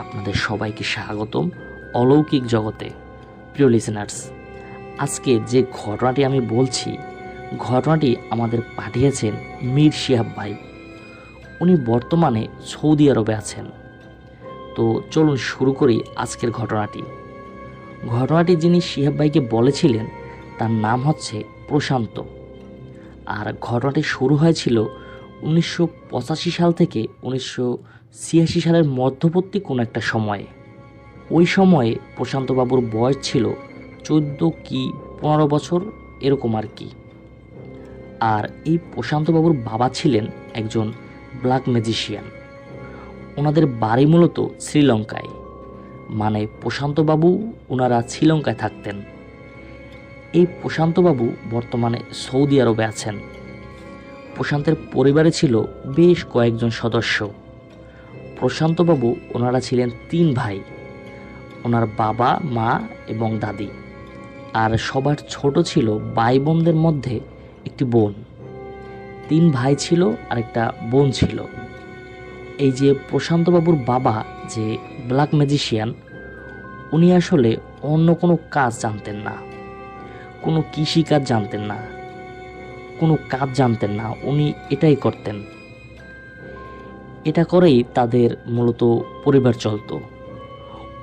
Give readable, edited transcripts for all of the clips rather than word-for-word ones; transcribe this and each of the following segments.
আপনাদের সবাইকে স্বাগতম অলৌকিক জগতে। প্রিয় লিসেনার্স, আজকে যে ঘটনাটি আমি বলছি, ঘটনাটি আমাদের পাঠিয়েছেন মীর শিহাব ভাই। উনি বর্তমানে সৌদি আরবে আছেন। তো চলুন শুরু করি আজকের ঘটনাটি যিনি শিহাব ভাইকে বলেছিলেন তার নাম হচ্ছে প্রশান্ত। আর ঘটনাটি শুরু হয়েছিল 1985 সাল থেকে 1986 সালের মধ্যবর্তী কোনো একটা সময়ে। ওই সময়ে প্রশান্তবাবুর বয়স ছিল 14 কি 15 বছর, এরকম আর কি। আর এই প্রশান্তবাবুর বাবা ছিলেন একজন ব্ল্যাক ম্যাজিশিয়ান। ওনাদের বাড়ি মূলত শ্রীলঙ্কায়, মানে প্রশান্তবাবু ওনারা শ্রীলঙ্কায় থাকতেন। এই প্রশান্তবাবু বর্তমানে সৌদি আরবে আছেন। প্রশান্তের পরিবারে ছিল বেশ কয়েকজন সদস্য। প্রশান্তবাবু ওনারা ছিলেন 3 ভাই, ওনার বাবা, মা এবং দাদি। আর সবার ছোট ছিল ভাই বোনদের মধ্যে একটি বোন। 3 ভাই ছিল আর একটা বোন ছিল। এই যে প্রশান্তবাবুর বাবা যে ব্ল্যাক ম্যাজিশিয়ান, উনি আসলে অন্য কোনো কাজ জানতেন না, কোনো কৃষিকাজ জানতেন না, কোনো কাজ জানতেন না। উনি এটাই করতেন। এটা করেই তাদের মূলত পরিবার চলত।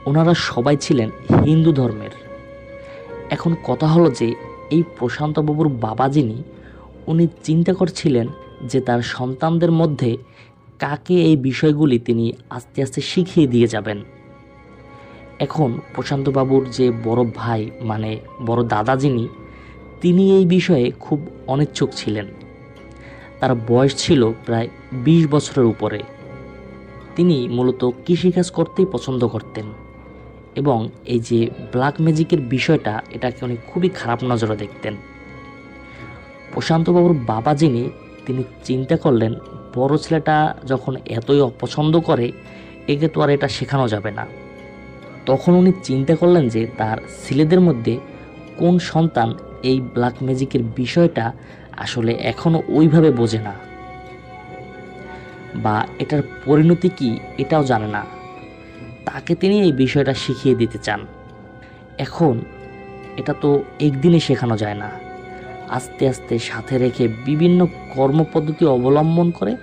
ওনারা সবাই ছিলেন হিন্দু ধর্মের। এখন কথা হলো যে এই প্রশান্তবাবুর বাবা যিনি, উনি চিন্তা করছিলেন যে তার সন্তানদের মধ্যে কাকে এই বিষয়গুলি তিনি আস্তে আস্তে শিখিয়ে দিয়ে যাবেন। এখন প্রশান্তবাবুর যে বড় ভাই, মানে বড় দাদা যিনি, তিনি এই বিষয়ে খুব অনিচ্ছুক ছিলেন। তার বয়স ছিল প্রায় 20 বছরের উপরে। তিনি মূলত কৃষিকাজ করতেই পছন্দ করতেন এবং এই যে ব্ল্যাক ম্যাজিকের বিষয়টা, এটাকে উনি খুবই খারাপ নজরে দেখতেন। প্রশান্তবাবুর বাবা যিনি, তিনি চিন্তা করলেন বড় ছেলেটা যখন এতই অপছন্দ করে, একে তো আর এটা শেখানো যাবে না। তখন উনি চিন্তা করলেন যে তার ছেলেদের মধ্যে কোন সন্তান এই ব্ল্যাক ম্যাজিকের বিষয়টা আসলে এখনও ওইভাবে বোঝে না, বা এটার পরিণতি কি এটাও জানে না, তাকে তিনি এই বিষয়টা শিখিয়ে দিতে চান। এখন এটা তো একদিনে শেখানো যায় না, আস্তে আস্তে সাথে রেখে বিভিন্ন কর্মপদ্ধতি অবলম্বন করে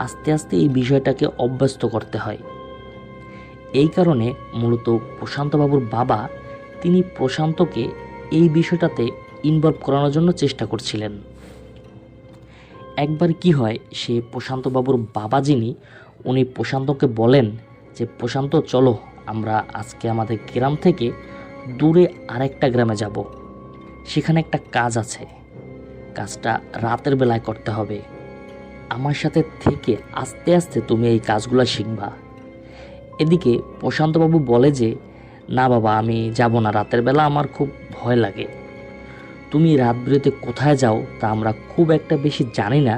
আস্তে আস্তে এই বিষয়টাকে অভ্যস্ত করতে হয়। এই কারণে মূলত প্রশান্তবাবুর বাবা, তিনি প্রশান্তকে এই বিষয়টাতে ইনভলভ করানোর জন্য চেষ্টা করছিলেন। একবার কি হয়, সে প্রশান্তবাবুর বাবা যিনি, উনি প্রশান্তকে বলেন যে প্রশান্ত চলো, আমরা আজকে আমাদের গ্রাম থেকে দূরে আরেকটা গ্রামে যাব। সেখানে একটা কাজ আছে, কাজটা রাতের বেলায় করতে হবে। আমার সাথে থেকে আস্তে আস্তে তুমি এই কাজগুলো শিখবা। এদিকে প্রশান্তবাবু বলে যে না বাবা, আমি যাব না, রাতের বেলা আমার খুব ভয় লাগে। তুমি রাত বিরেতে কোথায় যাও তা আমরা খুব একটা বেশি জানি না,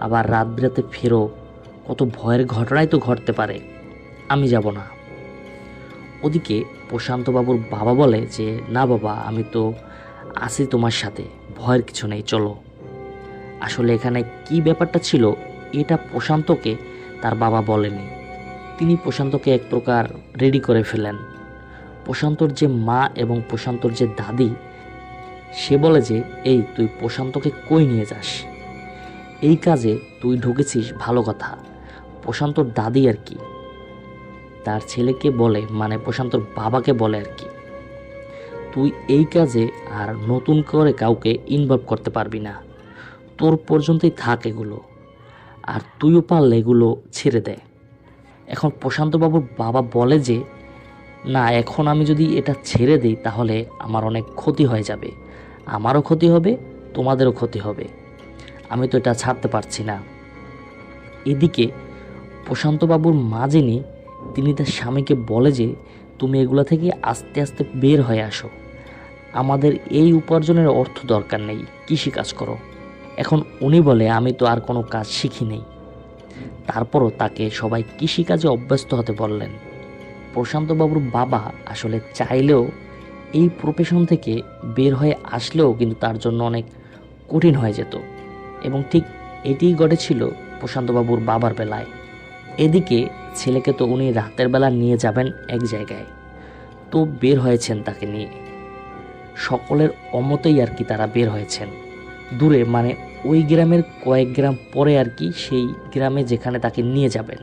আবার রাত বিরাতে ফেরো, কত ভয়ের ঘটনাই তো ঘটতে পারে, আমি যাব না। ওদিকে প্রশান্তবাবুর বাবা বলে যে না বাবা, আমি তো আছি তোমার সাথে, ভয়ের কিছু নেই, চলো। আসলে এখানে কি ব্যাপারটা ছিল, এটা প্রশান্তকে তার বাবা বলেনি। তিনি প্রশান্তকে এক প্রকার রেডি করে ফেলেন। প্রশান্তর যে মা এবং প্রশান্তর যে দাদি, সে বলে যে এই তুই প্রশান্তকে কই নিয়ে যাস, এই কাজে তুই ঢুকেছিস, ভালো কথা। প্রশান্তর দাদি আর কি তার ছেলেকে বলে, মানে প্রশান্তর বাবাকে বলে আর কি, তুই এই কাজে আর নতুন করে কাউকে ইনভলভ করতে পারবি না, তোর পর্যন্তই থাক এগুলো, আর তুইও পারলে এগুলো ছেড়ে দে। এখন প্রশান্তবাবুর বাবা বলে যে না, এখন আমি যদি এটা ছেড়ে দিই তাহলে আমার অনেক ক্ষতি হয়ে যাবে, আমারও ক্ষতি হবে, তোমাদেরও ক্ষতি হবে, আমি তো এটা ছাড়তে পারছি না। এদিকে প্রশান্তবাবুর মা যিনি, তিনি তার স্বামীকে বলে যে তুমি এগুলো থেকে আস্তে আস্তে বের হয়ে আসো, আমাদের এই উপার্জনের অর্থ দরকার নেই, কৃষিকাজ করো। এখন উনি বলে আমি তো আর কোনো কাজ শিখি নেই। তারপরও তাকে সবাই কৃষিকাজে অভ্যস্ত হতে বললেন। প্রশান্তবাবুর বাবা আসলে চাইলেও এই প্রফেশন থেকে বের হয়ে আসলেও কিন্তু তার জন্য অনেক কঠিন হয়ে যেত, এবং ঠিক এটিই ঘটেছিল প্রশান্তবাবুর বাবার বেলায়। এদিকে ছেলেকে তো উনি রাতের বেলা নিয়ে যাবেন এক জায়গায়, তো বের হয়েছেন তাকে নিয়ে। সকলের অমতেই আর কি তারা বের হয়েছেন দূরে, মানে ওই গ্রামের কয়েক গ্রাম পরে আর কি, সেই গ্রামে যেখানে তাকে নিয়ে যাবেন।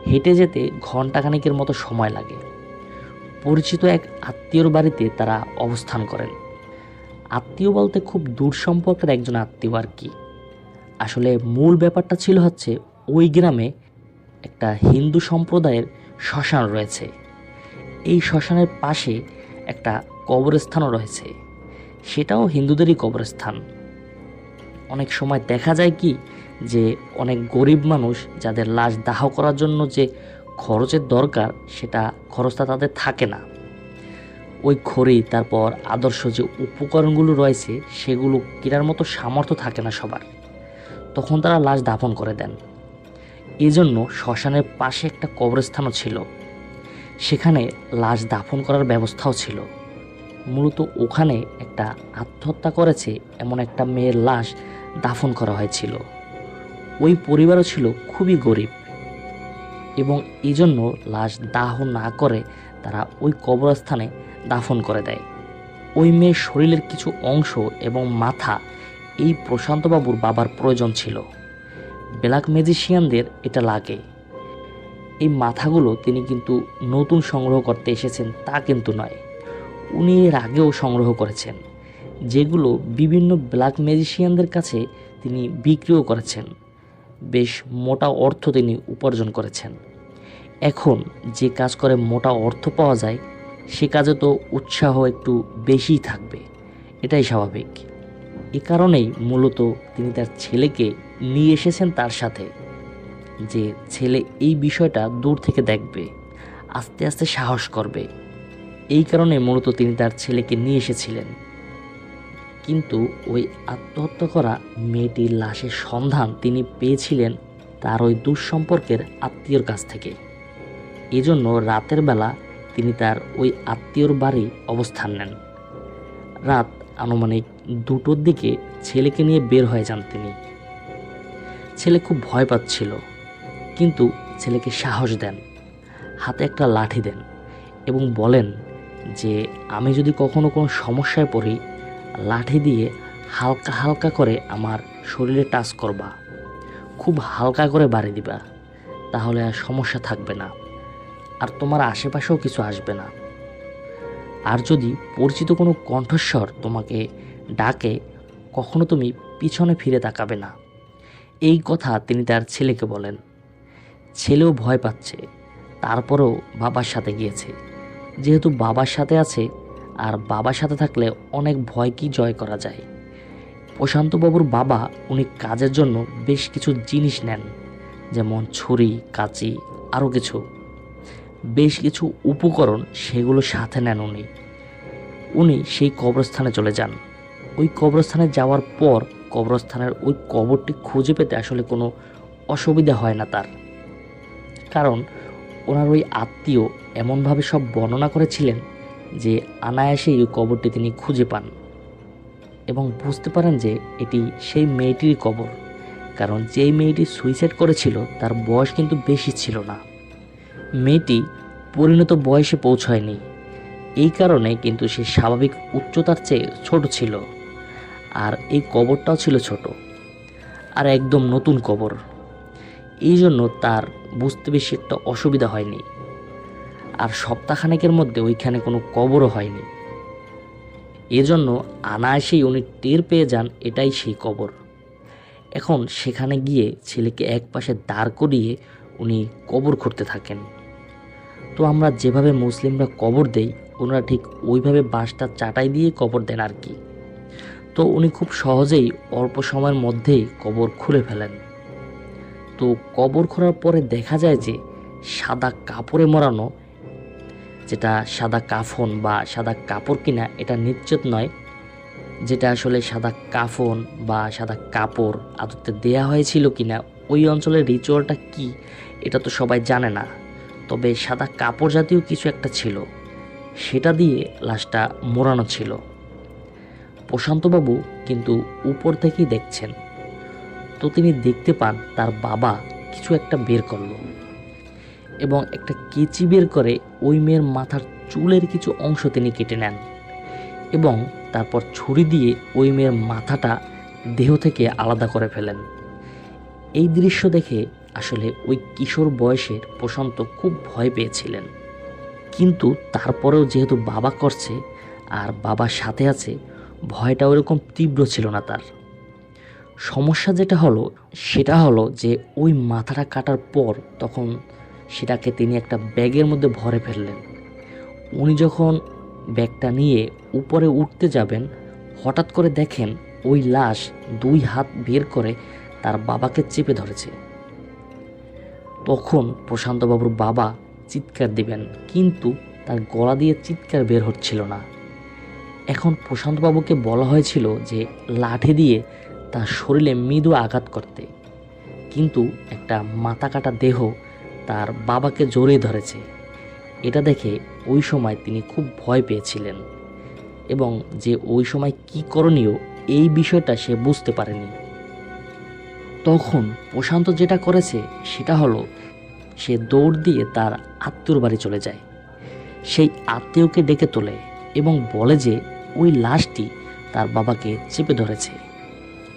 হেঁটে যেতে ঘন্টাখানেকের মতো সময় লাগে। পরিচিত এক আত্মীয়র বাড়িতে তারা অবস্থান করেন। আত্মীয় বলতে খুব দূর সম্পর্কের একজন আত্মীয় আর কি। আসলে মূল ব্যাপারটা ছিল হচ্ছে ওই গ্রামে একটা হিন্দু সম্প্রদায়ের শ্মশান রয়েছে। এই শ্মশানের পাশে একটা কবরস্থানও রয়েছে, সেটাও হিন্দুদেরই কবরস্থান। অনেক সময় দেখা যায় কি যে অনেক গরিব মানুষ যাদের লাশ দাহ করার জন্য যে খরচের দরকার, সেটা খরচটা তাদের থাকে না। ওই খড়ি, তারপর আদর্শ যে উপকরণগুলো রয়েছে সেগুলো কেনার মতো সামর্থ্য থাকে না সবার, তখন তারা লাশ দাফন করে দেন। এজন্য শ্মশানের পাশে একটা কবরস্থানও ছিল, সেখানে লাশ দাফন করার ব্যবস্থাও ছিল। মূলত ওখানে একটা আত্মহত্যা করেছে এমন একটা মেয়ের লাশ দাফন করা হয়েছিল। ওই পরিবারও ছিল খুবই গরিব, এবং এই জন্য লাশ দাহ না করে তারা ওই কবরস্থানে দাফন করে দেয়। ওই মেয়ের শরীরের কিছু অংশ এবং মাথা এই প্রশান্তবাবুর বাবার প্রয়োজন ছিল। ব্ল্যাক ম্যাজিশিয়ানদের এটা লাগে। এই মাথাগুলো তিনি কিন্তু নতুন সংগ্রহ করতে এসেছেন তা কিন্তু নয়, উনি এর আগেও সংগ্রহ করেছেন, যেগুলো বিভিন্ন ব্ল্যাক ম্যাজিশিয়ানদের কাছে তিনি বিক্রিও করেছেন। বেশ মোটা অর্থ তিনি উপার্জন করেছেন। এখন যে কাজ করে মোটা অর্থ পাওয়া যায়, সে কাজে তো উৎসাহ একটু বেশিই থাকবে, এটাই স্বাভাবিক। এ কারণেই মূলত তিনি তার ছেলেকে নিয়ে এসেছেন তার সাথে, যে ছেলে এই বিষয়টা দূর থেকে দেখবে, আস্তে আস্তে সাহস করবে। এই কারণে মূলত তিনি তার ছেলেকে নিয়ে এসেছিলেন। কিন্তু ওই আত্মহত্যা করা মেয়েটির লাশের সন্ধান তিনি পেয়েছিলেন তার ওই দুঃসম্পর্কের আত্মীয়র কাছ থেকে। এজন্য রাতের বেলা তিনি তার ওই আত্মীয়র বাড়ি অবস্থান নেন। রাত আনুমানিক 2টোর দিকে ছেলেকে নিয়ে বের হয়ে যান তিনি। ছেলে খুব ভয় পাচ্ছিল, কিন্তু ছেলেকে সাহস দেন, হাতে একটা লাঠি দেন এবং বলেন যে আমি যদি কখনো কোনো সমস্যায় পড়ি, লাঠি দিয়ে হালকা হালকা করে আমার শরীরে টাচ করবা, খুব হালকা করে বাড়ি দিবা, তাহলে আর সমস্যা থাকবে না, আর তোমার আশেপাশেও কিছু আসবে না। আর যদি পরিচিত কোনো কণ্ঠস্বর তোমাকে ডাকে, কখনো তুমি পিছনে ফিরে তাকাবে না। এই কথা তিনি তার ছেলেকে বলেন। ছেলেও ভয় পাচ্ছে, তারপরেও বাবার সাথে গিয়েছে। যেহেতু বাবার সাথে আছে, আর বাবার সাথে থাকলে অনেক ভয় কি জয় করা যায়। প্রশান্তবাবুর বাবা উনি কাজের জন্য বেশ কিছু জিনিস নেন, যেমন ছুরি, কাঁচি, আরও বেশ কিছু উপকরণ, সেগুলো সাথে নেন উনি সেই কবরস্থানে চলে যান। ওই কবরস্থানে যাওয়ার পর কবরস্থানের ওই কবরটি খুঁজে পেতে আসলে কোনো অসুবিধা হয় না তার, কারণ ওনার ওই আত্মীয় এমনভাবে সব বর্ণনা করেছিলেন যে অনায়াসেই ওই কবরটি তিনি খুঁজে পান এবং বুঝতে পারেন যে এটি সেই মেয়েটির কবর। কারণ যেই মেয়েটি সুইসাইড করেছিল তার বয়স কিন্তু বেশি ছিল না, মেয়েটি পরিণত বয়সে পৌঁছায়নি, এই কারণে কিন্তু সে স্বাভাবিক উচ্চতার চেয়ে ছোট ছিল, আর এই কবরটাও ছিল ছোট আর একদম নতুন কবর। এই জন্য তার বুঝতে বেশি একটা অসুবিধা হয়নি, আর সপ্তাহখানেকের মধ্যে ওইখানে কোনো কবরও হয়নি। এজন্য অনায়াসেই উনি টের পেয়ে যান এটাই সেই কবর। এখন সেখানে গিয়ে ছেলেকে এক পাশে দাঁড় করিয়ে উনি কবর খুঁড়তে থাকেন। তো আমরা যেভাবে মুসলিমরা কবর দেই, ওনারা ঠিক ওইভাবে বাঁশটা চাটাই দিয়ে কবর দেন আর কি। তো উনি খুব সহজেই অল্প সময়ের মধ্যেই কবর খুলে ফেলেন। তো কবর খোঁড়ার পরে দেখা যায় যে সাদা কাপড়ে মোড়ানো, যেটা সাদা কাফন বা সাদা কাপড় কিনা এটা নিশ্চিত নয়, যেটা আসলে সাদা কাফন বা সাদা কাপড় আদতে দেয়া হয়েছিল কিনা, ওই অঞ্চলের রিচুয়ালটা কি এটা তো সবাই জানে না, তবে সাদা কাপড় জাতীয় কিছু একটা ছিল, সেটা দিয়ে লাশটা মোড়ানো ছিল। প্রশান্তবাবু কিন্তু উপর থেকেই দেখছেন, তো তিনি দেখতে পান তার বাবা কিছু একটা বের করলো এবং একটা কেচি বের করে ওই মেয়ের মাথার চুলের কিছু অংশ তিনি কেটে নেন এবং তারপর ছুরি দিয়ে ওই মেয়ের মাথাটা দেহ থেকে আলাদা করে ফেলেন। এই দৃশ্য দেখে আসলে ওই কিশোর বয়সের প্রশান্ত খুব ভয় পেয়েছিলেন, কিন্তু তারপরেও যেহেতু বাবা করছে আর বাবার সাথে আছে, ভয়টা ওরকম তীব্র ছিল না তার। সমস্যা যেটা হলো সেটা হলো যে ওই মাথাটা কাটার পর তখন সেটাকে তিনি একটা ব্যাগের মধ্যে ভরে ফেললেন। উনি যখন ব্যাগটা নিয়ে উপরে উঠতে যাবেন, হঠাৎ করে দেখেন ওই লাশ 2 হাত বের করে তার বাবাকে চেপে ধরেছে। তখন প্রশান্তবাবুর বাবা চিৎকার দিবেন, কিন্তু তার গলা দিয়ে চিৎকার বের হচ্ছিল না। এখন প্রশান্তবাবুকে বলা হয়েছিল যে লাঠি দিয়ে তার শরীরে মৃদু আঘাত করতে, কিন্তু একটা মাথা কাটা দেহ তার বাবাকে জড়িয়ে ধরেছে। এটা দেখে ওই সময় তিনি খুব ভয় পেয়েছিলেন এবং যে ওই সময় কি করণীয় এই বিষয়টা সে বুঝতে পারেনি। তখন প্রশান্ত যেটা করেছে সেটা হলো সে দৌড় দিয়ে তার আত্মীয়র বাড়ি চলে যায়। সেই আত্মীয়কে ডেকে তোলে এবং বলে যে ওই লাশটি তার বাবাকে চেপে ধরেছে।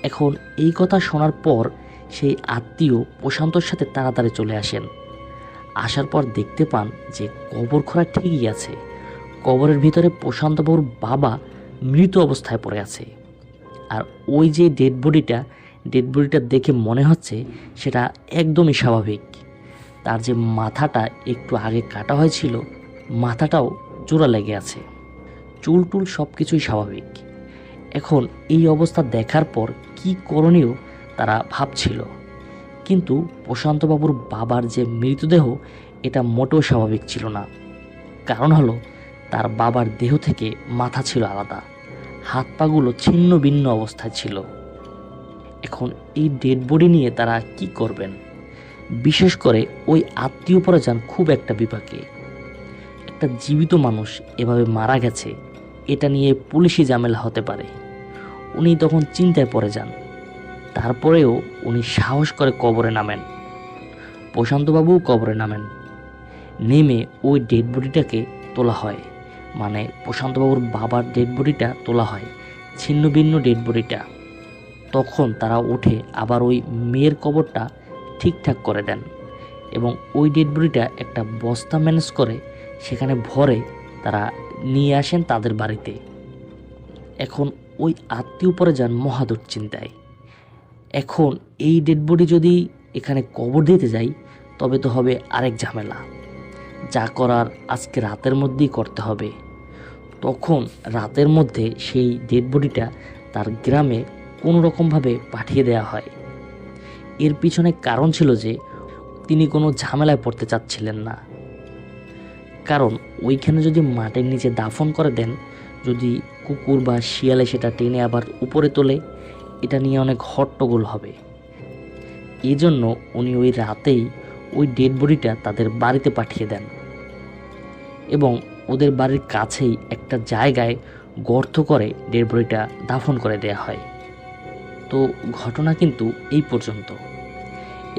এখন এই কথা শোনার পর সেই আত্মীয় প্রশান্তর সাথে তাড়াতাড়ি চলে আসেন। আসার পর দেখতে পান যে কবর খোঁড়া ঠিকই আছে, কবরের ভিতরে প্রশান্তবাবুর বাবা মৃত অবস্থায় পড়ে আছে। আর ওই যে ডেড বডিটা দেখে মনে হচ্ছে সেটা একদমই স্বাভাবিক। তার যে মাথাটা একটু আগে কাটা হয়েছিল, মাথাটাও জোড়া লেগে আছে, চুল টুল সব কিছুই স্বাভাবিক। এখন এই অবস্থা দেখার পর কি করণীয় তারা ভাবছিল, কিন্তু প্রশান্তবাবুর বাবার যে মৃতদেহ এটা মোটেও স্বাভাবিক ছিল না। কারণ হলো তার বাবার দেহ থেকে মাথা ছিল আলাদা, হাত পাগুলো ছিন্ন ভিন্ন অবস্থায় ছিল। এখন এই ডেড বডি নিয়ে তারা কি করবেন? বিশেষ করে ওই আত্মীয় পরে যান খুব একটা বিপাকে। একটা জীবিত মানুষ এভাবে মারা গেছে, এটা নিয়ে পুলিশি ঝামেলা হতে পারে। উনি তখন চিন্তায় পড়ে যান। তারপরেও উনি সাহস করে কবরে নামেন। প্রশান্তবাবুও কবরে নামেন। নেমে ওই ডেড বডিটাকে তোলা হয়, মানে প্রশান্তবাবুর বাবার ডেড বডিটা তোলা হয়, ছিন্ন ভিন্ন ডেড বডিটা। তখন তারা উঠে আবার ওই মেয়ের কবরটা ঠিকঠাক করে দেন এবং ওই ডেড বডিটা একটা বস্তা ম্যানেজ করে সেখানে ভরে তারা নিয়ে আসেন তাদের বাড়িতে। এখন ওই আত্মীয় পরে যান মহা দুশ্চিন্তায়। এখন এই ডেড বডি যদি এখানে কবর দিতে যাই তবে তো হবে আরেক ঝামেলা, যা করার আজকে রাতের মধ্যেই করতে হবে। তখন রাতের মধ্যে সেই ডেড বডিটা তার গ্রামে কোনো রকমভাবে পাঠিয়ে দেওয়া হয়। এর পিছনে কারণ ছিল যে তিনি কোনো ঝামেলায় পড়তে চাচ্ছিলেন না। কারণ ওইখানে যদি মাটির নিচে দাফন করে দেন, যদি কুকুর বা শিয়ালে সেটা টেনে আবার উপরে তোলে, এটা নিয়ে অনেক হট্টগোল হবে। এই জন্য উনি ওই রাতেই ওই ডেড বডিটা তাদের বাড়িতে পাঠিয়ে দেন এবং ওদের বাড়ির কাছেই একটা জায়গায় গর্ত করে ডেড বডিটা দাফন করে দেয়া হয়। তো ঘটনা কিন্তু এই পর্যন্ত।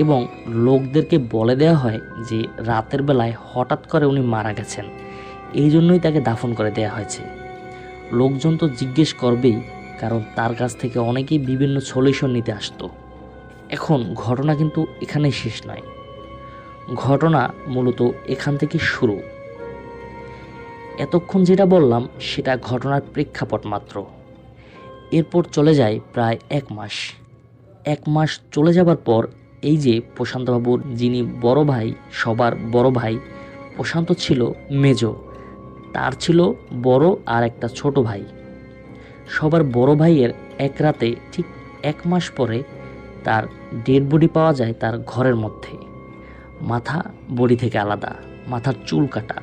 এবং লোকদেরকে বলে দেওয়া হয় যে রাতের বেলায় হঠাৎ করে উনি মারা গেছেন, এই জন্যই তাকে দাফন করে দেয়া হয়েছে। লোকজন তো জিজ্ঞেস করবেই, কারণ তার কাছ থেকে অনেকেই বিভিন্ন সলিউশন নিতে আসতো। এখন ঘটনা কিন্তু এখানেই শেষ নয়, ঘটনা মূলত এখান থেকে শুরু। এতক্ষণ যেটা বললাম সেটা ঘটনার প্রেক্ষাপট মাত্র। এরপর চলে যায় প্রায় 1 মাস। 1 মাস চলে যাবার পর এই যে প্রশান্তবাবুর যিনি বড় ভাই, সবার বড় ভাই, প্রশান্ত ছিল মেজো, তার ছিল বড় আর একটা ছোট ভাই। সবার বড় ভাইয়ের এক রাতে ঠিক 1 মাস পরে তার ডেড বডি পাওয়া যায় তার ঘরের মধ্যে। মাথা বডি থেকে আলাদা, মাথার চুল কাটা।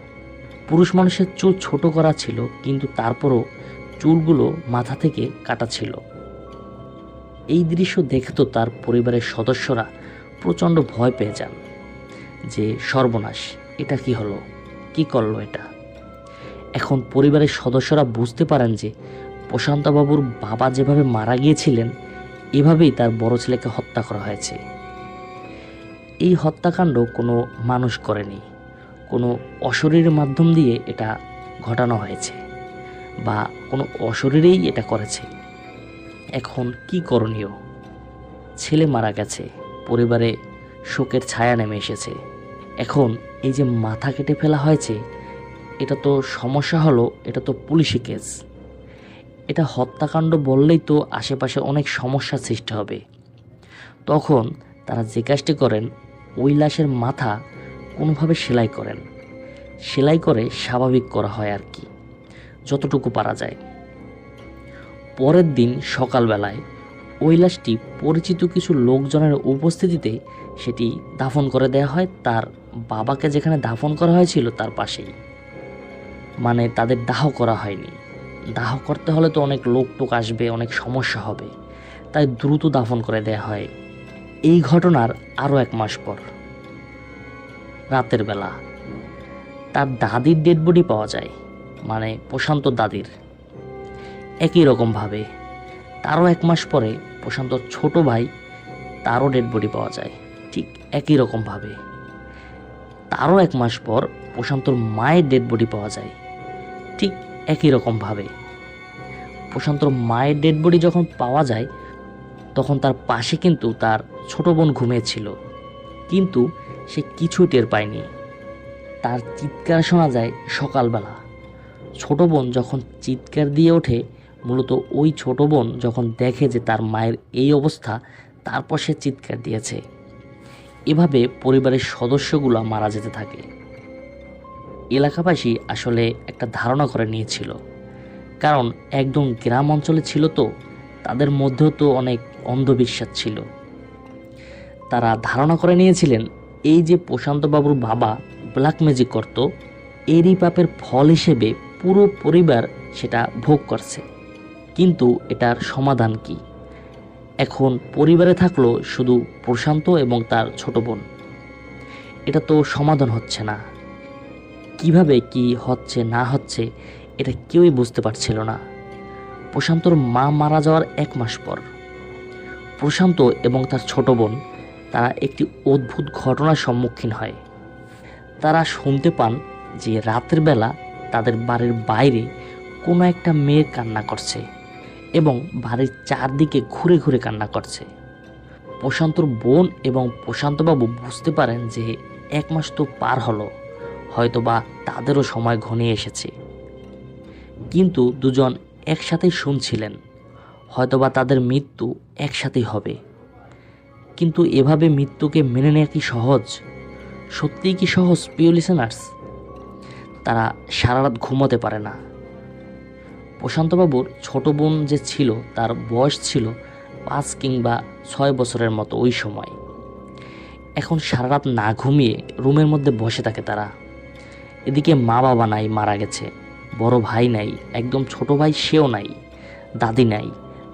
পুরুষ মানুষের চুল ছোট করা ছিল, কিন্তু তারপরও চুলগুলো মাথা থেকে কাটা ছিল। এই দৃশ্য দেখে তো তার পরিবারের সদস্যরা প্রচণ্ড ভয় পেয়ে যান যে সর্বনাশ, এটা কি হলো, কি করলো এটা। এখন পরিবারের সদস্যরা বুঝতে পারেন যে প্রশান্তবাবুর বাবা যেভাবে মারা গিয়েছিলেন এভাবেই তার বড় ছেলেকে হত্যা করা হয়েছে। এই হত্যাকাণ্ড কোনো মানুষ করেনি, কোনো অশরীরের মাধ্যম দিয়ে এটা ঘটানো হয়েছে বা কোনো অশরীরেই এটা করেছে। এখন কি করণীয়? ছেলে মারা গেছে, পরিবারে শোকের ছায়া নেমে এসেছে। এখন এই যে মাথা কেটে ফেলা হয়েছে, এটা তো সমস্যা হলো, এটা তো পুলিশি কেস। এটা হত্যাকাণ্ড বললেই তো আশেপাশে অনেক সমস্যার সৃষ্টি হবে। তখন তারা যে কাজটি করেন, ওই লাশের মাথা কোনোভাবে সেলাই করেন, সেলাই করে স্বাভাবিক করা হয় আর কি, যতটুকু পারা যায়। পরের দিন সকালবেলায় ওই লাশটি পরিচিত কিছু লোকজনের উপস্থিতিতে সেটি দাফন করে দেওয়া হয় তার বাবাকে যেখানে দাফন করা হয়েছিল তার পাশেই। মানে তাদের দাহ করা হয়নি। দাহ করতে হলে তো অনেক লোক টোক আসবে, অনেক সমস্যা হবে, তাই দ্রুত দাফন করে দেওয়া হয়। এই ঘটনার আরও 1 মাস পর রাতের বেলা তার দাদির ডেড বডি পাওয়া যায়, মানে প্রশান্ত দাদির। একই রকমভাবে তারও 1 মাস পরে প্রশান্তর ছোট ভাই, তারও ডেড বডি পাওয়া যায় ঠিক একই রকমভাবে। তারও 1 মাস পর প্রশান্তর মায়ের ডেড বডি পাওয়া যায় ঠিক একই রকমভাবে। প্রশান্তর মায়ের ডেড বডি যখন পাওয়া যায় তখন তার পাশে কিন্তু তার ছোট বোন ঘুমিয়েছিল, কিন্তু সে কিছুই টের পায়নি। তার চিৎকার শোনা যায় সকালবেলা। ছোট বোন যখন চিৎকার দিয়ে ওঠে, মূলত ওই ছোট বোন যখন দেখে যে তার মায়ের এই অবস্থা, তারপর সে চিৎকার দিয়েছে। এভাবে পরিবারের সদস্যগুলো মারা যেতে থাকে। এলাকাবাসী আসলে একটা ধারণা করে নিয়েছিল, কারণ একদম গ্রাম অঞ্চলে ছিল তো, তাদের মধ্যেও তো অনেক অন্ধবিশ্বাস ছিল। তারা ধারণা করে নিয়েছিলেন এই যে প্রশান্তবাবুর বাবা ব্ল্যাক ম্যাজিক করত, এরই পাপের ফল হিসেবে পুরো পরিবার সেটা ভোগ করছে। কিন্তু এটার সমাধান কি? এখন পরিবারে থাকলো শুধু প্রশান্ত এবং তার ছোট বোন। এটা তো সমাধান হচ্ছে না। কিভাবে কি হচ্ছে না হচ্ছে এটা কেউই বুঝতে পারছিল না। প্রশান্তর মা মারা যাওয়ার 1 মাস পর প্রশান্ত এবং তার ছোট বোন তারা একটি অদ্ভুত ঘটনার সম্মুখীন হয়। তারা শুনতে পান যে রাতের বেলা তাদের বাড়ির বাইরে কোনো একটা মেয়ে কান্না করছে এবং বাড়ির চারদিকে ঘুরে ঘুরে কান্না করছে। প্রশান্তর বোন এবং প্রশান্তবাবু বুঝতে পারেন যে 1 মাস তো পার হলো, হয়তোবা তাদেরও সময় ঘনিয়ে এসেছে। কিন্তু দুজন একসাথেই শুনছিলেন, হয়তোবা তাদের মৃত্যু একসাথেই হবে। কিন্তু এভাবে মৃত্যুকে মেনে নেওয়া কি সহজ? সত্যিই কি সহজ প্রিয় লিসেনার্স? তারা সারা রাত ঘুমোতে পারে না। প্রশান্তবাবুর ছোট বোন যে ছিল তার বয়স ছিল 5 কিংবা 6 বছরের মতো ওই সময়। এখন সারা রাত না ঘুমিয়ে রুমের মধ্যে বসে থাকে তারা। এদিকে মা বাবা নাই, মারা গেছে। বড় ভাই নাই, একদম ছোট ভাই সেও নাই। দাদি নাই,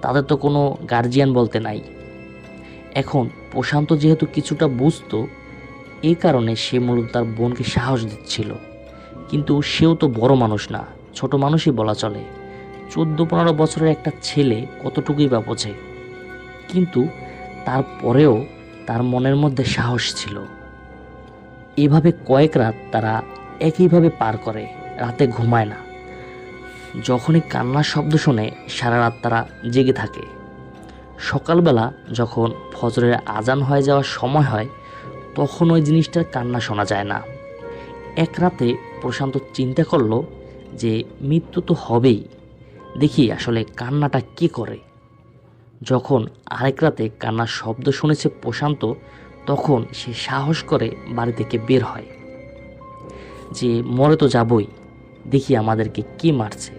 তাদের তো কোনো গার্জিয়ান বলতে নাই। এখন প্রশান্ত যেহেতু কিছুটা বুঝতো, এই কারণে সে মূলত তার বোনকে সাহস দিচ্ছিল। কিন্তু সেও তো বড় মানুষ না, ছোট মানুষই বলা চলে। 14-15 বছরের একটা ছেলে কতটুকুই বা বোঝে। কিন্তু তারপরেও তার মনের মধ্যে সাহস ছিল। এভাবে কয়েক রাত তারা একইভাবে পার করে, রাতে ঘুমায় না। যখনই কান্নার শব্দ শুনে সারা রাত তারা জেগে থাকে। সকালবেলা যখন ফজরের আজান হয়ে যাওয়ার সময় হয়, তখন ওই জিনিসটার কান্না শোনা যায় না। এক রাতে প্রশান্ত চিন্তা করলো যে মৃত্যু তো হবেই, দেখি আসলে কান্নাটা কে করে। যখন আরেক রাতে কান্নার শব্দ শুনেছে প্রশান্ত, তখন সে সাহস করে বাড়ি থেকে বের হয় যে মরে তো যাবই, দেখি আমাদেরকে কে মারছে।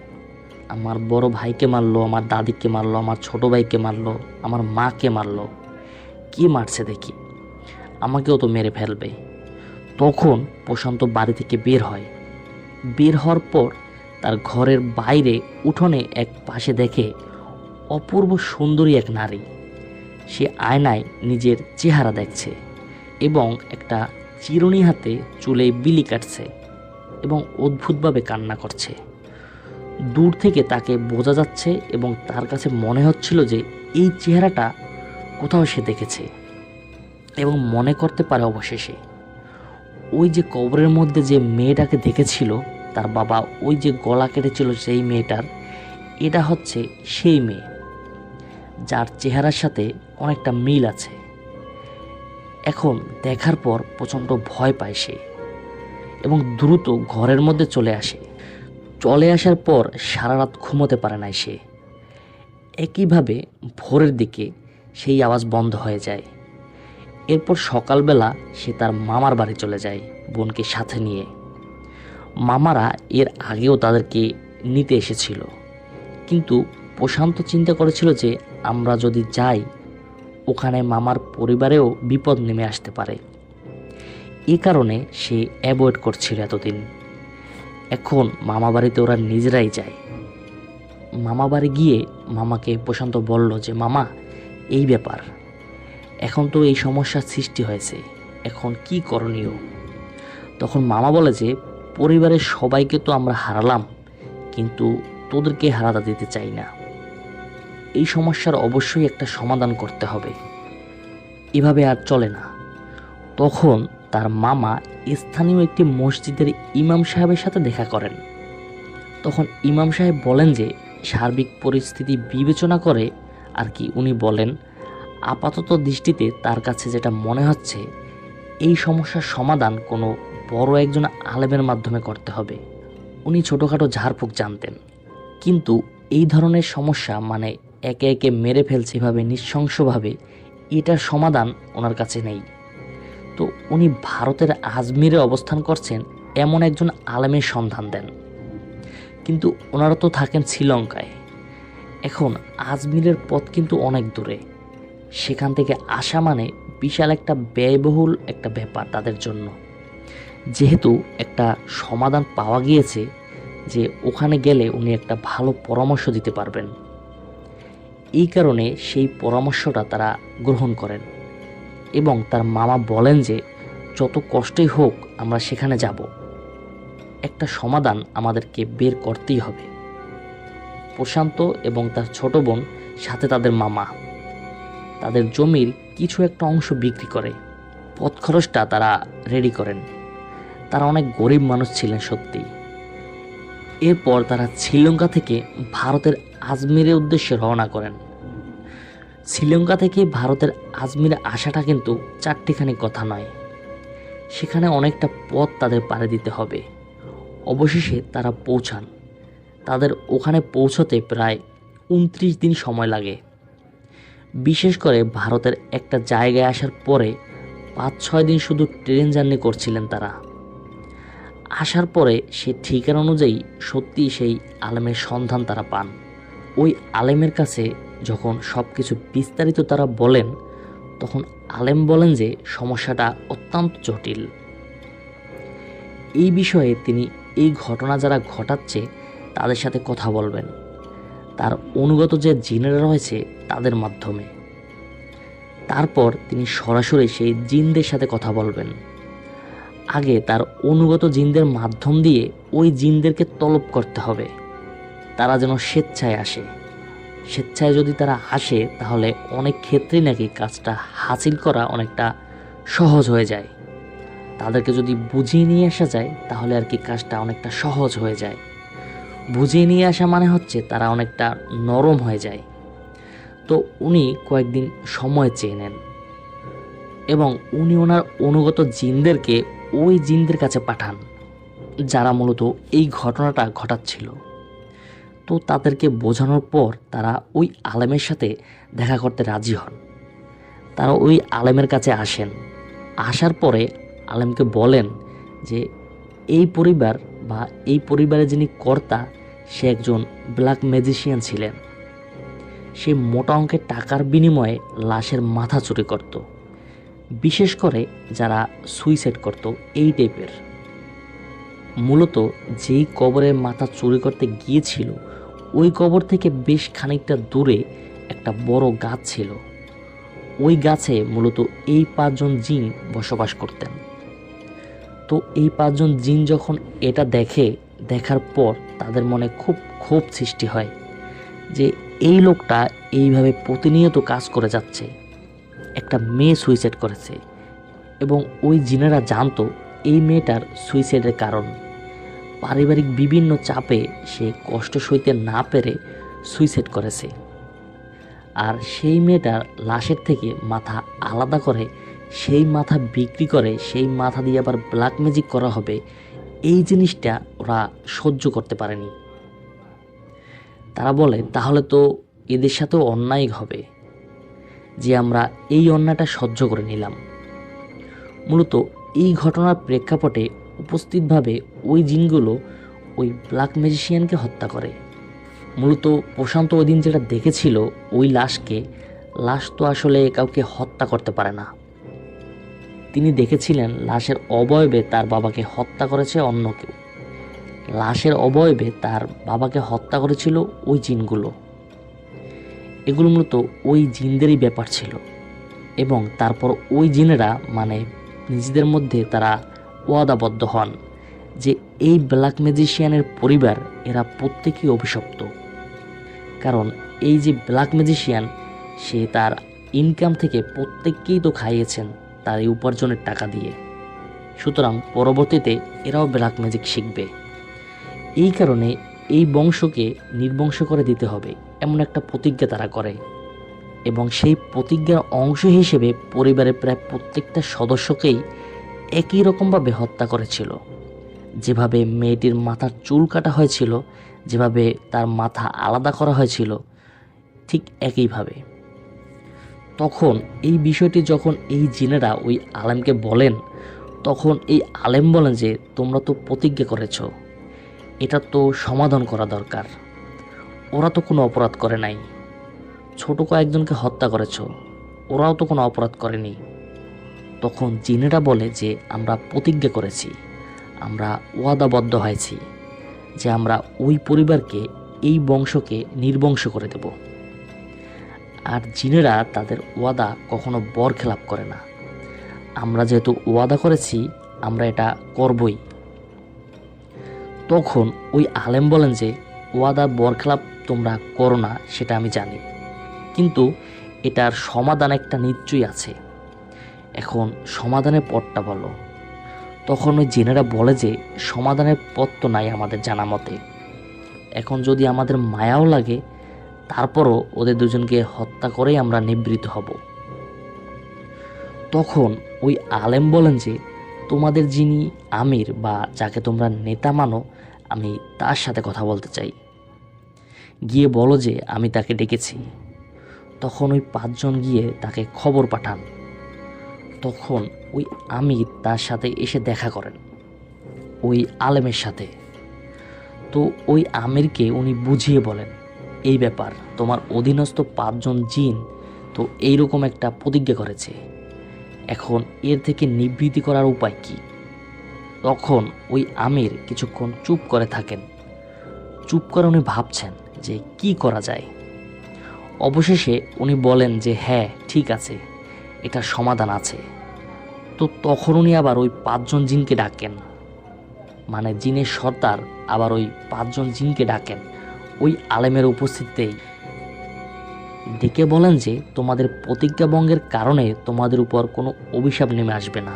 আমার বড় ভাইকে মারলো, আমার দাদিকে মারলো, আমার ছোট ভাইকে মারলো, আমার মাকে মারলো, কে মারছে দেখি, আমাকেও তো মেরে ফেলবে। তখন প্রশান্ত বাড়ি থেকে বের হয়। বের হওয়ার পর তার ঘরের বাইরে উঠোনে এক পাশে দেখে অপূর্ব সুন্দরী এক নারী। সে আয়নায় নিজের চেহারা দেখছে এবং একটা চিরুনি হাতে চুলে বিলি কাটছে এবং অদ্ভুতভাবে কান্না করছে। দূর থেকে তাকে বোঝা যাচ্ছে এবং তার কাছে মনে হচ্ছিল যে এই চেহারাটা কোথাও সে দেখেছে এবং মনে করতে পারে অবশেষে। ওই যে কবরের মধ্যে যে মেয়েটাকে দেখেছিল তার বাবা, ওই যে গলা কেটেছিল সেই মেয়েটার, এটা হচ্ছে সেই মেয়ে যার চেহারার সাথে অনেকটা মিল আছে। এখন দেখার পর প্রচণ্ড ভয় পায় সে এবং দ্রুত ঘরের মধ্যে চলে আসে। চলে আসার পর সারা রাত ঘুমোতে পারে না সে। একইভাবে ভোরের দিকে সেই আওয়াজ বন্ধ হয়ে যায়। এরপর সকালবেলা সে তার মামার বাড়ি চলে যায় বোনকে সাথে নিয়ে। মামারা এর আগেও তাদেরকে নিতে এসেছিল, কিন্তু প্রশান্ত চিন্তা করেছিল যে আমরা যদি যাই ওখানে মামার পরিবারেও বিপদ নেমে আসতে পারে। এ কারণে সে অ্যাভয়েড করছিল এতদিন। এখন মামা বাড়িতে ওরা নিজেরাই যায়। মামা বাড়ি গিয়ে মামাকে প্রশান্ত বলল যে মামা, এই ব্যাপার, এখন তো এই সমস্যার সৃষ্টি হয়েছে, এখন কি করণীয়? তখন মামা বলে যে পরিবারের সবাইকে তো আমরা হারালাম, কিন্তু তোদেরকে হারাতে দিতে চাই না। এই সমস্যার অবশ্যই একটা সমাধান করতে হবে, এভাবে আর চলে না। তখন তার মামা স্থানীয় একটি মসজিদের ইমাম সাহেবের সাথে দেখা করেন। তখন ইমাম সাহেব বলেন যে সার্বিক পরিস্থিতি বিবেচনা করে আর কি উনি বলেন, আপাতত দৃষ্টিতে তার কাছে যেটা মনে হচ্ছে এই সমস্যার সমাধান কোনো বড় একজন আলেমের মাধ্যমে করতে হবে। উনি ছোটোখাটো ঝাড়ফুঁক জানতেন, কিন্তু এই ধরনের সমস্যা মানে একে একে মেরে ফেলছে এভাবে নৃশংসভাবে, এটার সমাধান ওনার কাছে নেই। তো উনি ভারতের আজমিরে অবস্থান করছেন এমন একজন আলেমের সন্ধান দেন, কিন্তু ওনারা তো থাকেন শ্রীলঙ্কায়। এখন আজমিরের পথ কিন্তু অনেক দূরে, সেখান থেকে আসা মানে বিশাল একটা ব্যয়বহুল একটা ব্যাপার তাদের জন্য। যেহেতু একটা সমাধান পাওয়া গিয়েছে যে ওখানে গেলে উনি একটা ভালো পরামর্শ দিতে পারবেন, এই কারণে সেই পরামর্শটা তারা গ্রহণ করেন এবং তার মামা বলেন যে যত কষ্টই হোক আমরা সেখানে যাব, একটা সমাধান আমাদেরকে বের করতেই হবে। প্রশান্ত এবং তার ছোট বোন সাথে তাদের মামা তাদের জমির কিছু একটা অংশ বিক্রি করে পথ খরচটা তারা রেডি করেন। তারা অনেক গরিব মানুষ ছিলেন সত্যি। এরপর তারা শ্রীলঙ্কা থেকে ভারতের আজমিরের উদ্দেশ্যে রওনা করেন। শ্রীলঙ্কা থেকে ভারতের আজমিরে আসাটা কিন্তু চারটিখানি কথা নয়, সেখানে অনেকটা পথ তাদের পাড়ি দিতে হবে। অবশেষে তারা পৌঁছান। তাদের ওখানে পৌঁছতে প্রায় 29 দিন সময় লাগে। বিশেষ করে ভারতের একটা জায়গায় আসার পরে 5-6 দিন শুধু ট্রেন জার্নি করছিলেন তারা। আসার পরে সে ঠিকানা অনুযায়ী সত্যি সেই আলেমের সন্ধান তারা পান। ওই আলেমের কাছে যখন সব কিছু বিস্তারিত তারা বলেন, তখন আলেম বলেন যে সমস্যাটা অত্যন্ত জটিল। এই বিষয়ে তিনি এই ঘটনা যারা ঘটাচ্ছে তাদের সাথে কথা বলবেন, তার অনুগত যে জিনেরা রয়েছে তাদের মাধ্যমে। তারপর তিনি সরাসরি সেই জিনদের সাথে কথা বলবেন। আগে তার অনুগত জিনদের মাধ্যম দিয়ে ওই জিনদেরকে তলব করতে হবে, তারা যেন স্বেচ্ছায় আসে। স্বেচ্ছায় যদি তারা আসে তাহলে অনেক ক্ষেত্রেই নাকি কাজটা হাসিল করা অনেকটা সহজ হয়ে যায়। তাদেরকে যদি বুঝিয়ে নিয়ে আসা যায় তাহলে আর কি কাজটা অনেকটা সহজ হয়ে যায়। বুঝিয়ে নিয়ে আসা মানে হচ্ছে তারা অনেকটা নরম হয়ে যায়। তো উনি কয়েকদিন সময় চেয়ে নেন এবং উনি ওনার অনুগত জিনদেরকে ওই জিনদের কাছে পাঠান যারা মূলত এই ঘটনাটা ঘটাচ্ছিল। তো তাদেরকে বোঝানোর পর তারা ওই আলেমের সাথে দেখা করতে রাজি হন। তারা ওই আলেমের কাছে আসেন। আসার পরে আলেমকে বলেন যে এই পরিবার বা এই পরিবারে যিনি কর্তা সে একজন ব্ল্যাক ম্যাজিশিয়ান ছিলেন। সে মোটা অঙ্কের টাকার বিনিময়ে লাশের মাথা চুরি করত, বিশেষ করে যারা সুইসাইড করত এই টাইপের। মূলত যেই কবরের মাথা চুরি করতে গিয়েছিল ওই কবর থেকে বেশ খানিকটা দূরে একটা বড় গাছ ছিল। ওই গাছে মূলত এই 5 জন জিন বসবাস করতেন। তো এই 5 জন জিন যখন এটা দেখার পর তাদের মনে খুব ক্ষোভ সৃষ্টি হয় যে এই লোকটা এইভাবে প্রতিনিয়ত কাজ করে যাচ্ছে, একটা মেয়ে সুইসাইড করেছে এবং ওই জিনেরা জানতো এই মেয়েটার সুইসাইডের কারণ। পারিবারিক বিভিন্ন চাপে সে কষ্ট সইতে না পেরে সুইসাইড করেছে। আর সেই মেয়েটার লাশের থেকে মাথা আলাদা করে সেই মাথা বিক্রি করে সেই মাথা দিয়ে আবার ব্ল্যাক ম্যাজিক করা হবে, এই জিনিসটা ওরা সহ্য করতে পারেনি। তারা বলে তাহলে তো এদের সাথেও অন্যায় হবে, যে আমরা এই অন্যায়টা সহ্য করে নিলাম। মূলত এই ঘটনার প্রেক্ষাপটে উপস্থিতভাবে ওই জিনগুলো ওই ব্ল্যাক ম্যাজিশিয়ানকে হত্যা করে। মূলত প্রশান্ত ওই দিন যেটা দেখেছিল ওই লাশ তো আসলে কাউকে হত্যা করতে পারে না। তিনি দেখেছিলেন লাশের অবয়বে তার বাবাকে হত্যা করেছে অন্য কেউ। লাশের অবয়বে তার বাবাকে হত্যা করেছিল ওই জিনগুলো। এগুলো মূলত ওই জিনদেরই ব্যাপার ছিল। এবং তারপর ওই জিনেরা নিজেদের মধ্যে তারা ওয়াদাবদ্ধ হন যে এই ব্ল্যাক ম্যাজিশিয়ানের পরিবার এরা প্রত্যেকেই অভিশপ্ত। কারণ এই যে ব্ল্যাক ম্যাজিশিয়ান সে তার ইনকাম থেকে প্রত্যেককেই তো খাইয়েছেন তার এই উপার্জনের টাকা দিয়ে। সুতরাং পরবর্তীতে এরাও ব্ল্যাক ম্যাজিক শিখবে। এই কারণে এই বংশকে নির্বংশ করে দিতে হবে এমন একটা প্রতিজ্ঞা তারা করে। এবং সেই প্রতিজ্ঞার অংশ হিসেবে পরিবারের প্রায় প্রত্যেকটা সদস্যকেই একই রকমভাবে হত্যা করেছিল। যেভাবে মেয়েটির মাথার চুল কাটা হয়েছিল, যেভাবে তার মাথা আলাদা করা হয়েছিল, ঠিক একইভাবে। তখন এই বিষয়টি যখন এই জিনেরা ওই আলেমকে বলেন, তখন এই আলেম বলেন যে তোমরা তো প্রতিজ্ঞা করেছ, এটা তো সমাধান করা দরকার। ওরা তো কোনো অপরাধ করে নাই, ছোট কয়েকজনকে হত্যা করেছ, ওরাও তো কোনো অপরাধ করেনি। তখন জিনেরা বলে যে আমরা প্রতিজ্ঞা করেছি, আমরা ওয়াদাবদ্ধ হয়েছি যে আমরা ওই পরিবারকে এই বংশকে নির্বংশ করে দেব। আর জিনেরা তাদের ওয়াদা কখনো বরখেলাপ করে না। আমরা যেহেতু ওয়াদা করেছি আমরা এটা করবই। তখন ওই আলেম বলেন যে ওয়াদা বরখেলাপ তোমরা করো না সেটা আমি জানি, কিন্তু এটার সমাধান একটা নিশ্চয়ই আছে। এখন সমাধানের পথটা বলো। তখন ওই জিনেরা বলে যে সমাধানের পথ তো নাই আমাদের জানা মতে। এখন যদি আমাদের মায়াও লাগে তারপরও ওদের দুজনকে হত্যা করেই আমরা নিবৃত্ত হব। তখন ওই আলেম বলেন যে তোমাদের যিনি আমির বা যাকে তোমরা নেতা মানো, আমি তার সাথে কথা বলতে চাই, গিয়ে বলো যে আমি তাকে ডেকেছি। তখন ওই 5 জন গিয়ে তাকে খবর পাঠান। তখন ওই আমির তার সাথে এসে দেখা করেন ওই আলেমের সাথে। তো ওই আমিরকে উনি বুঝিয়ে বলেন এই ব্যাপার, তোমার অধীনস্থ 5 জন জিন তো এইরকম একটা প্রতিজ্ঞা করেছে, এখন এর থেকে নিবৃত্তি করার উপায় কি। তখন ওই আমির কিছুক্ষণ চুপ করে থাকেন। চুপ করে উনি ভাবছেন যে কি করা যায়। অবশেষে উনি বলেন যে হ্যাঁ ঠিক আছে, এটার সমাধান আছে। তো তখন উনি আবার ওই 5 জন জিনকে ডাকেন, জিনের সর্দার আবার ওই 5 জন জিনকে ডাকেন ওই আলেমের উপস্থিতিতেই। ডেকে বলেন যে তোমাদের প্রতিজ্ঞা ভঙ্গের কারণে তোমাদের উপর কোনো অভিশাপ নেমে আসবে না,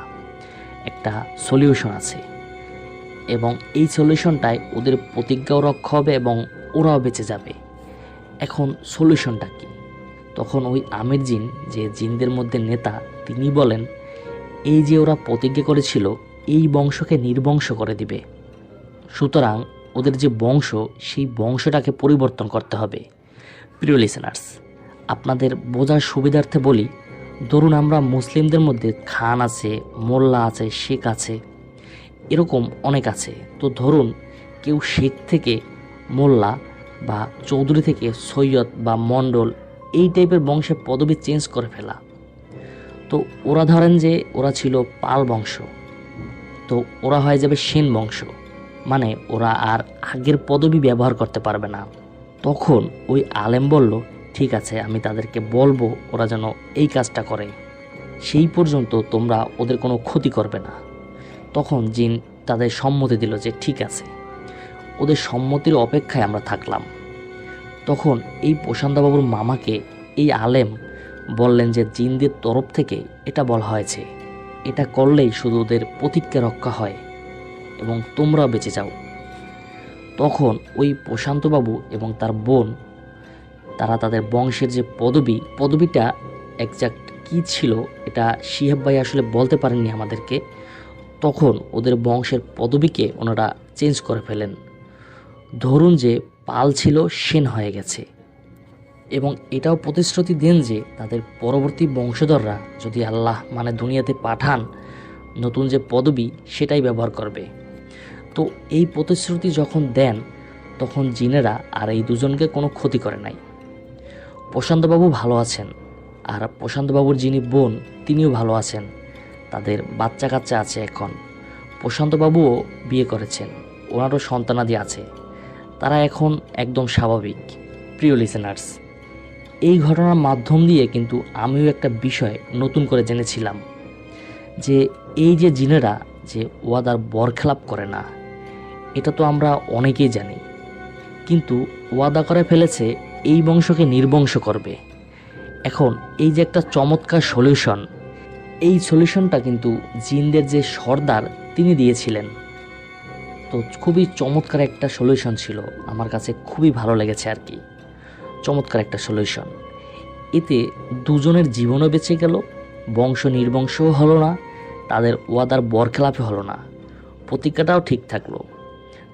একটা সলিউশন আছে, এবং এই সলিউশনটায় ওদের প্রতিজ্ঞাও রক্ষা হবে এবং ওরাও বেঁচে যাবে। এখন সলিউশনটা কি? তখন ওই আমির জিন, যে জিনদের মধ্যে নেতা, তিনি বলেন এই যে ওরা প্রতিজ্ঞা করেছিল এই বংশকে নির্বংশ করে দিবে, সুতরাং ওদের যে বংশ সেই বংশটাকে পরিবর্তন করতে হবে। প্রিয় লিসেনার্স, আপনাদের বোঝার সুবিধার্থে বলি, ধরুন আমরা মুসলিমদের মধ্যে খান আছে, মোল্লা আছে, শেখ আছে, এরকম অনেক আছে। তো ধরুন কেউ শেখ থেকে মোল্লা বা চৌধুরী থেকে সৈয়দ বা মণ্ডল, এই টাইপের বংশের পদবি চেঞ্জ করে ফেলা। তো ওরা ধরেন যে ওরা ছিল পাল বংশ, তো ওরা হয়ে যাবে সেন বংশ, ওরা আর আগের পদবি ব্যবহার করতে পারবে না। তখন ওই আলেম বলল ঠিক আছে, আমি তাদেরকে বলবো ওরা যেন এই কাজটা করে, সেই পর্যন্ত তোমরা ওদের কোনো ক্ষতি করবে না। তখন জিন তাদের সম্মতি দিল যে ঠিক আছে। ওদের সম্মতির অপেক্ষায় আমরা থাকলাম। তখন এই প্রশান্তবাবুর মামাকে এই আলেম বললেন যে জিনদের তরফ থেকে এটা বলা হয়েছে, এটা করলেই শুধু ওদের প্রতিজ্ঞা রক্ষা হয় এবং তোমরা বেঁচে যাও। তখন ওই প্রশান্তবাবু এবং তার বোন তারা তাদের বংশের যে পদবিটা একজাক্ট কী ছিল এটা শিহাব ভাই আসলে বলতে পারেননি আমাদেরকে। তখন ওদের বংশের পদবিকে ওনারা চেঞ্জ করে ফেলেন। ধরুন যে পাল ছিল সেন হয়ে গেছে, এবং এটাও প্রতিশ্রুতি দেন যে তাদের পরবর্তী বংশধররা যদি আল্লাহ মানে দুনিয়াতে পাঠান নতুন যে পদবি সেটাই ব্যবহার করবে। তো এই প্রতিশ্রুতি যখন দেন তখন জিনেরা আর এই দুজনকে কোনো ক্ষতি করে নাই। প্রশান্তবাবু ভালো আছেন, আর প্রশান্তবাবুর যিনি বোন তিনিও ভালো আছেন, তাদের বাচ্চা কাচ্চা আছে। এখন প্রশান্তবাবুও বিয়ে করেছেন, ওনারও সন্তানাদি আছে, তারা এখন একদম স্বাভাবিক। প্রিয় লিসেনার্স, এই ঘটনার মাধ্যম দিয়ে কিন্তু আমিও একটা বিষয় নতুন করে জেনেছিলাম যে এই যে জিনেরা যে ওয়াদার বরখেলাপ করে না, এটা তো আমরা অনেকেই জানি, কিন্তু ওয়াদা করে ফেলেছে এই বংশকে নির্বংশ করবে। এখন এই যে একটা চমৎকার সলিউশন, এই সলিউশনটা কিন্তু জিনদের যে সর্দার তিনি দিয়েছিলেন। তো খুবই চমৎকার একটা সলিউশন ছিল, আমার কাছে খুবই ভালো লেগেছে আর কি। চমৎকার একটা সলিউশন, এতে দুজনের জীবনও বেঁচে গেল, বংশ নির্বংশও হলো না, তাদের ওয়াদার বরখেলাপে হলো না, প্রতিজ্ঞাটাও ঠিক থাকলো।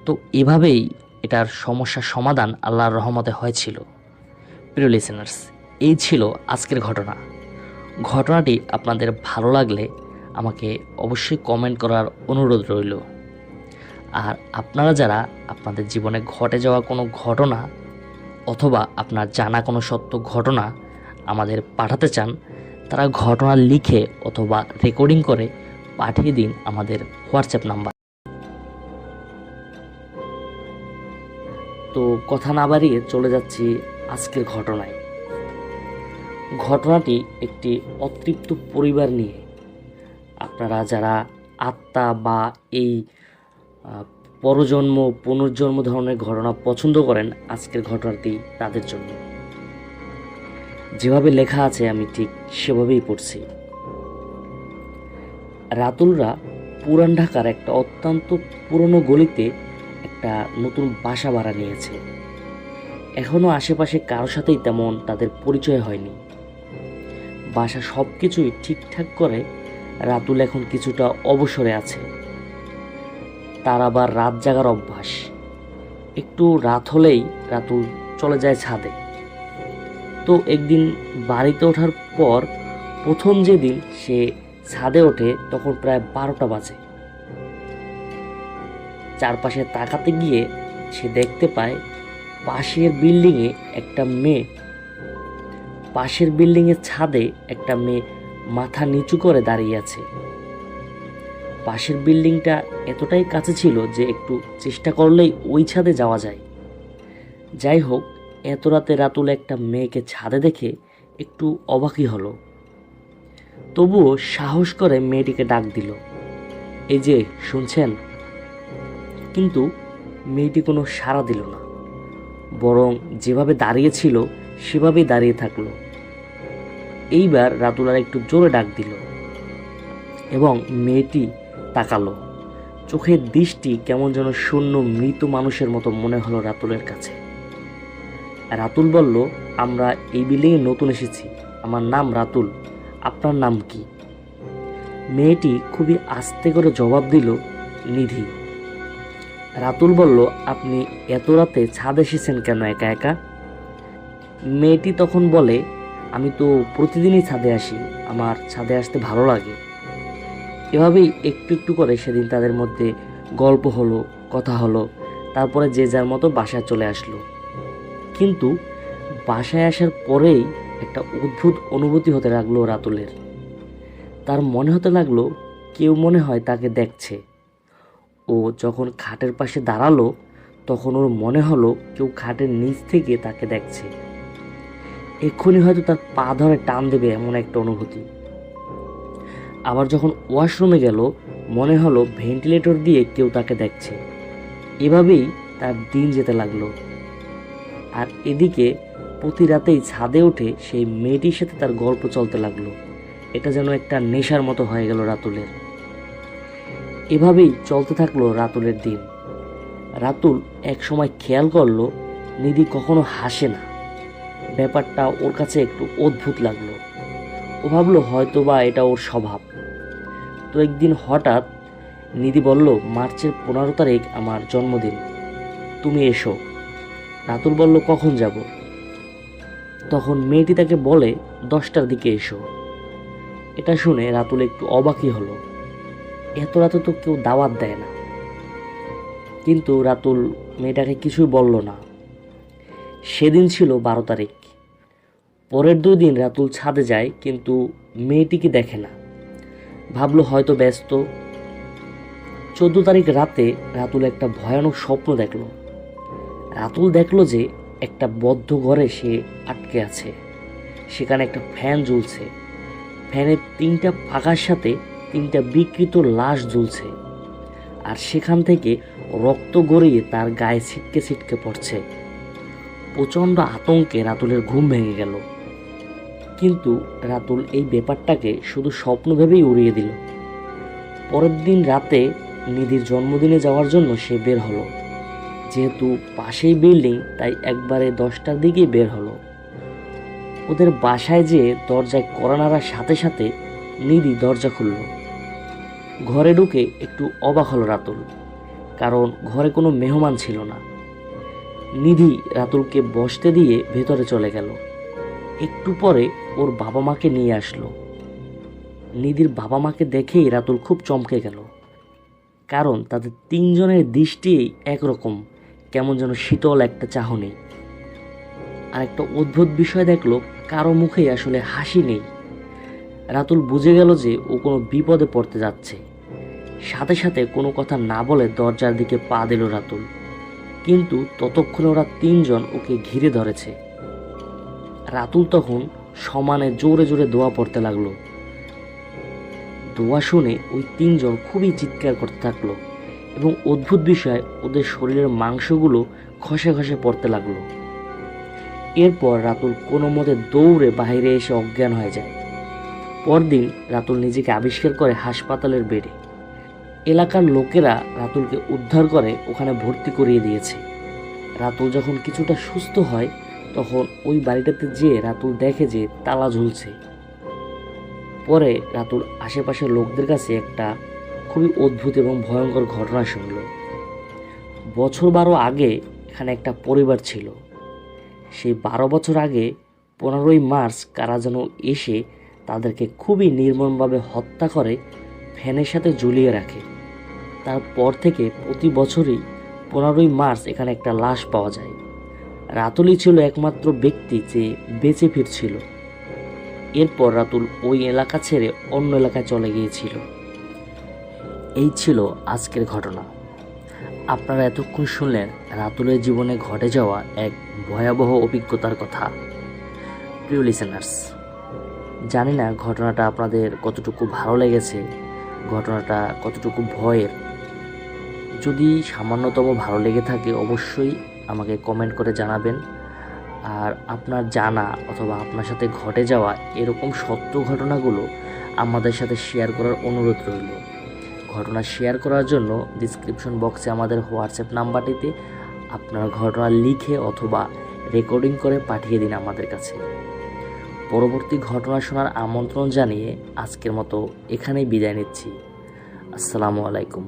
তো এভাবেই এটার সমস্যার সমাধান আল্লাহর রহমতে হয়েছিল। প্রিয় লিসেনার্স, এই ছিল আজকের ঘটনা। ঘটনাটি আপনাদের ভালো লাগলে আমাকে অবশ্যই কমেন্ট করার অনুরোধ রইল। আর আপনারা যারা আপনাদের জীবনে ঘটে যাওয়া কোনো ঘটনা অথবা আপনার জানা কোনো সত্য ঘটনা আমাদের পাঠাতে চান, তারা ঘটনা লিখে অথবা রেকর্ডিং করে পাঠিয়ে দিন আমাদের হোয়াটসঅ্যাপ নাম্বার। তো কথা না বাড়িয়ে চলে যাচ্ছি আজকের ঘটনায়। ঘটনাটি একটি অতৃপ্ত পরিবার নিয়ে। আপনারা যারা আত্মা বা এই পরজন্ম পুনর্জন্ম ধরনের ঘটনা পছন্দ করেন, আজকের ঘটনাটি তাদের জন্য। যেভাবে লেখা আছে আমি ঠিক সেভাবেই পড়ছি। রাতুলরা পুরান ঢাকার একটা অত্যন্ত পুরনো গলিতে একটা নতুন বাসা ভাড়া নিয়েছে। এখনও আশেপাশে কারোর সাথেই তেমন তাদের পরিচয় হয়নি। বাসা সব কিছুই ঠিকঠাক করে রাতুল এখন কিছুটা অবসরে আছে। তার আবার রাত জাগার অভ্যাস। একটু রাত হলেই রাতুল চলে যায় ছাদে। তো একদিন বাড়িতে ওঠার পর প্রথম যেদিন সে ছাদে ওঠে তখন প্রায় 12টা বাজে। চারপাশে তাকাতে গিয়ে সে দেখতে পায় পাশের বিল্ডিংয়ে একটা মেয়ে, পাশের বিল্ডিংয়ের ছাদে একটা মেয়ে মাথা নিচু করে দাঁড়িয়ে আছে। পাশের বিল্ডিংটা এতটাই কাছে ছিল যে একটু চেষ্টা করলেই ওই ছাদে যাওয়া যায়। যাই হোক, এত রাতে রাতুল একটা মেয়েকে ছাদে দেখে একটু অবাকই হলো। তবুও সাহস করে মেয়েটিকে ডাক দিল, এই যে শুনছেন। কিন্তু মেয়েটি কোনো সাড়া দিল না, বরং যেভাবে দাঁড়িয়েছিল সেভাবেই দাঁড়িয়ে থাকলো। এইবার রাতুল আর একটু জোরে ডাক দিল এবং মেয়েটি তাকালো। চোখের দৃষ্টি কেমন যেন শূন্য মৃত মানুষের মতো মনে হলো রাতুলের কাছে। রাতুল বলল, আমরা এই বিল্ডিংয়ে নতুন এসেছি, আমার নাম রাতুল, আপনার নাম কি? মেয়েটি খুবই আস্তে করে জবাব দিল, নিধি। রাতুল বলল, আপনি এত রাতে ছাদ এসেছেন কেন একা একা? মেয়েটি তখন বলে, আমি তো প্রতিদিনই ছাদে আসি, আমার ছাদে আসতে ভালো লাগে। এভাবেই একটু একটু করে সেদিন তাদের মধ্যে গল্প হলো, কথা হলো। তারপরে যে যার মতো বাসায় চলে আসলো। কিন্তু বাসায় আসার পরেই একটা অদ্ভুত অনুভূতি হতে লাগলো রাতুলের। তার মনে হতে লাগলো কেউ মনে হয় তাকে দেখছে। ও যখন খাটের পাশে দাঁড়ালো তখন ওর মনে হলো কেউ খাটের নিচ থেকে তাকে দেখছে। এক্ষুনি হয়তো তার পা ধরে টান দেবে এমন একটা অনুভূতি। আবার যখন ওয়াশরুমে গেল মনে হলো ভেন্টিলেটর দিয়ে কেউ তাকে দেখছে। এভাবেই তার দিন যেতে লাগলো। আর এদিকে প্রতি রাতেই ছাদে উঠে সেই মেয়েটির সাথে তার গল্প চলতে লাগলো। এটা যেন একটা নেশার মতো হয়ে গেল রাতুলের। এভাবেই চলতে থাকলো রাতুলের দিন। রাতুল এক সময় খেয়াল করলো নিধি কখনো হাসে না। ব্যাপারটা ওর কাছে একটু অদ্ভুত লাগলো। ও ভাবলো হয়তো বা এটা ওর স্বভাব। তো একদিন হঠাৎ নিধি বলল, মার্চের 15 তারিখ আমার জন্মদিন, তুমি এসো। রাতুল বলল, কখন যাব? তখন মেয়েটি তাকে বলে, 10টার দিকে এসো। এটা শুনে রাতুল একটু অবাকই হলো। এত রাতে তো কেউ দাওয়াত দেয় না। কিন্তু রাতুল মেয়েটাকে কিছুই বলল না। সেদিন ছিল 12 তারিখ। পরের 2 দিন রাতুল ছাদে যায়, কিন্তু মেয়েটিকে দেখে না। ভাবলো হয়তো ব্যস্ত। 14 তারিখ রাতে রাতুল একটা ভয়ানক স্বপ্ন দেখলো। রাতুল দেখলো যে একটা বদ্ধ ঘরে সে আটকে আছে। সেখানে একটা ফ্যান ঝুলছে। ফ্যানের 3টা পাখার সাথে 3টা বিকৃত লাশ ঝুলছে। আর সেখান থেকে রক্ত গড়িয়ে তার গায়ে ছিটকে ছিটকে পড়ছে। প্রচণ্ড আতঙ্কে রাতুলের ঘুম ভেঙে গেল। কিন্তু রাতুল এই ব্যাপারটাকে শুধু স্বপ্ন ভেবেই উড়িয়ে দিল। পরের দিন রাতে নিধির জন্মদিনে যাওয়ার জন্য সে বের হলো। যেহেতু পাশেই বিল্ডিং, তাই একবারে 10টার দিকেই বের হলো। ওদের বাসায় যেয়ে দরজায় কড়া নাড়ার সাথে সাথে নিধি দরজা খুলল। ঘরে ঢুকে একটু অবাক হলো রাতুল, কারণ ঘরে কোনো মেহমান ছিল না। নিধি রাতুলকে বসতে দিয়ে ভেতরে চলে গেল। একটু পরে ওর বাবা মাকে নিয়ে আসলো। নিধির বাবা মাকে দেখেই রাতুল খুব চমকে গেল, কারণ তাদের 3 জনের দৃষ্টিই একরকম, কেমন যেন শীতল একটা চাহনি। আর একটা অদ্ভুত বিষয় দেখলো, কারো মুখেই আসলে হাসি নেই। রাতুল বুঝে গেল যে ও কোনো বিপদে পড়তে যাচ্ছে। সাথে সাথে কোনো কথা না বলে দরজার দিকে পা দিল রাতুল। কিন্তু ততক্ষণে ওরা 3 জন ওকে ঘিরে ধরেছে। রাতুল তখন সমানে জোরে জোরে দোয়া পড়তে লাগলো। দোয়া শুনে ওই 3 জন খুবই চিৎকার করতে থাকলো, এবং অদ্ভুত বিষয়, ওদের শরীরের মাংসগুলো খসে খসে পড়তে লাগলো। এরপর রাতুল কোনো মতে দৌড়ে বাইরে এসে অজ্ঞান হয়ে যায়। পরদিন রাতুল নিজেকে আবিষ্কার করে হাসপাতালের বেডে। এলাকার লোকেরা রাতুলকে উদ্ধার করে ওখানে ভর্তি করিয়ে দিয়েছে। রাতুল যখন কিছুটা সুস্থ হয়, তখন ওই বাড়িটাতে যেয়ে রাতুল দেখে যে তালা ঝুলছে। পরে রাতুল আশেপাশের লোকদের কাছে একটা খুবই অদ্ভুত এবং ভয়ঙ্কর ঘটনা শুনল। বছর 12 আগে এখানে একটা পরিবার ছিল। সেই 12 বছর আগে 15ই মার্চ কারা যেন এসে তাদেরকে খুবই নির্মমভাবে হত্যা করে ফ্যানের সাথে ঝুলিয়ে রাখে। তারপর থেকে প্রতি বছরই 15ই মার্চ এখানে একটা লাশ পাওয়া যায়। রাতুলই ছিল একমাত্র ব্যক্তি যে বেঁচে ফিরছিল। এরপর রাতুল ওই এলাকা ছেড়ে অন্য এলাকায় চলে গিয়েছিল। এই ছিল আজকের ঘটনা। আপনারা এতক্ষণ শুনলেন রাতুলের জীবনে ঘটে যাওয়া এক ভয়াবহ অভিজ্ঞতার কথা। প্রিয় লিসেনার্স, জানি না ঘটনাটা আপনাদের কতটুকু ভালো লেগেছে, ঘটনাটা কতটুকু ভয়ের। যদি সামান্যতম ভালো লেগে থাকে অবশ্যই আমাকে কমেন্ট করে জানাবেন। আর আপনার জানা অথবা আপনার সাথে ঘটে যাওয়া এরকম সত্য ঘটনাগুলো আমাদের সাথে শেয়ার করার অনুরোধ রইল। ঘটনা শেয়ার করার জন্য ডিসক্রিপশন বক্সে আমাদের হোয়াটসঅ্যাপ নাম্বারটিতে আপনার ঘটনা লিখে অথবা রেকর্ডিং করে পাঠিয়ে দিন আমাদের কাছে। পরবর্তী ঘটনা শোনার আমন্ত্রণ জানিয়ে আজকের মতো এখানেই বিদায় নিচ্ছি। আসসালামু আলাইকুম।